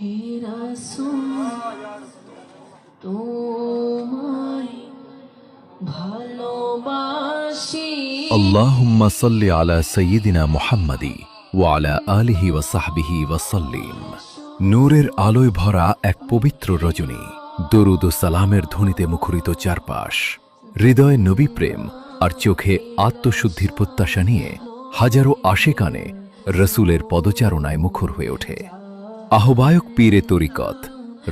হে রাসূল তোমায় ভালোবাসি। আল্লাহুম্মা সাল্লি আলা সাইয়্যিদিনা মুহাম্মাদি ওয়া আলা আলিহি ওয়া সাহবিহি ওয়া সাল্লিম। নূরের আলোয় ভরা এক পবিত্র রজনী, দরুদ ও সালামের ধ্বনিতে মুখরিত চারপাশ, হৃদয়ে নবী প্রেম আর চোখে আত্মশুদ্ধির প্রত্যাশা নিয়ে হাজারো আশিকানে রসুলের পদচারণায় মুখর হয়ে ওঠে। আহ্বায়ক পীরে তরিকত,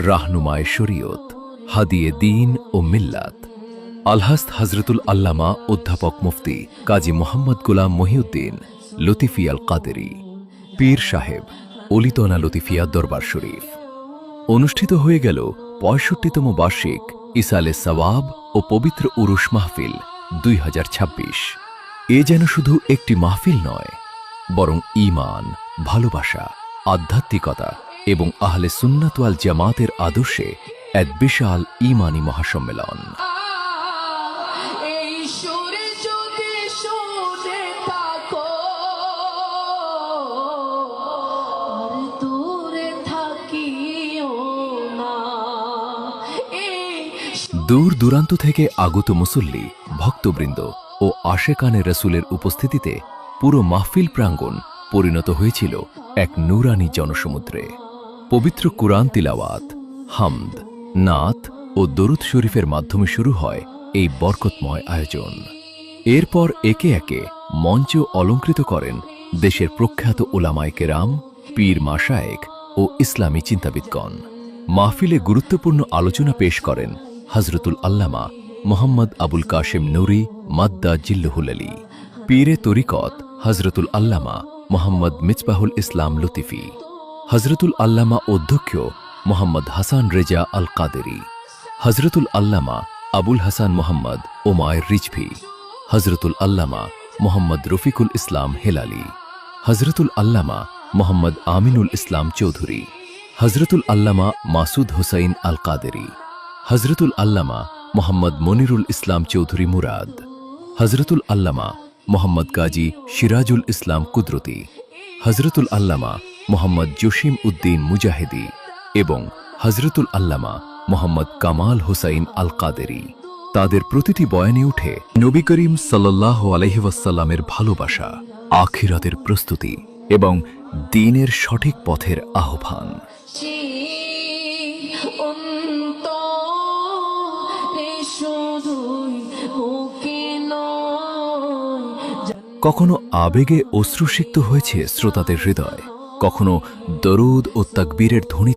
রাহনুমায়ে শরীয়ত, হাদিয়ে দ্বীন ও মিল্লাত, আলহাস্ত হযরতুল আল্লামা অধ্যাপক মুফতি কাজী মোহাম্মদ গোলাম মহিউদ্দিন লতিফি আল কাদেরী, পীর সাহেব অলিতনা লতিফিয়া দরবার শরীফ। অনুষ্ঠিত হয়ে গেল ৬৫তম বার্ষিক ইসালে সওয়াব ও পবিত্র উরুস মাহফিল ২০২৬। এ যেন শুধু একটি মাহফিল নয়, বরং ঈমান, ভালোবাসা, আধ্যাত্মিকতা এবং আহলে সুন্নাত ওয়াল জামাতের আদর্শে এক বিশাল ঈমানী মহাসম্মেলন। এই সুরে যদি শুনে থাকো আর দূরে থাকিও না। দূর দূরান্ত থেকে আগত মুসল্লি, ভক্তবৃন্দ ও আশেকানে রসুলের উপস্থিতিতে পুরো মাহফিল প্রাঙ্গণ পরিণত হয়েছিল এক নূরানী জনসমুদ্রে। পবিত্র কুরআন তিলাওয়াত, হামদ, নাত ও দরুদ শরীফের মাধ্যমে শুরু হয় এই বরকতময় আয়োজন। এরপর একে একে মঞ্চ অলঙ্কৃত করেন দেশের প্রখ্যাত উলামায়ে কেরাম, পীর মাশায়েখ ও ইসলামী চিন্তাবিদগণ। মাহফিলে গুরুত্বপূর্ণ আলোচনা পেশ করেন হযরতুল আল্লামা মোহাম্মদ আবুল কাশেম নুরি মাদ্দা জিল্লুহুল আলী, পীরে তরিকত হযরতুল আল্লামা মোহাম্মদ মিসবাহুল ইসলাম লতিফি, হযরতুল আল্লামা অধ্যক্ষ মোহাম্মদ হাসান রেজা আল কাদেরী, হযরতুল আল্লামা আবুল হাসান মোহাম্মদ ওমায়ের রিজভী, হযরতুল আল্লামা মোহাম্মদ রফিকুল ইসলাম হেলালি, হযরতুল আল্লামা মোহাম্মদ আমিনুল ইসলাম চৌধুরী, হযরতুল আল্লামা মাসুদ হুসাইন আল কাদেরী, হযরতুল আল্লামা মোহাম্মদ মনিরুল ইসলাম চৌধুরী মুরাদ, হযরতুল আল্লামা মোহাম্মদ গাজী সিরাজুল ইসলাম কুদরতি, হযরতুল আল্লামা মোহাম্মদ জসিম উদ্দিন মুজাহিদি এবং হযরতুল আল্লামা মোহাম্মদ কামাল হোসাইন আল কাদেরী। তাদের প্রতিটি বয়ানে উঠে নবী করিম সাল্লাল্লাহু আলাইহি ওয়াসাল্লামের ভালোবাসা, আখিরাতের প্রস্তুতি এবং দ্বীনের সঠিক পথের আহ্বান। কখনো আবেগে অশ্রুসিক্ত হয়েছে শ্রোতাদের হৃদয়, কখনো দরুদ ও তাকবীরের ধ্বনি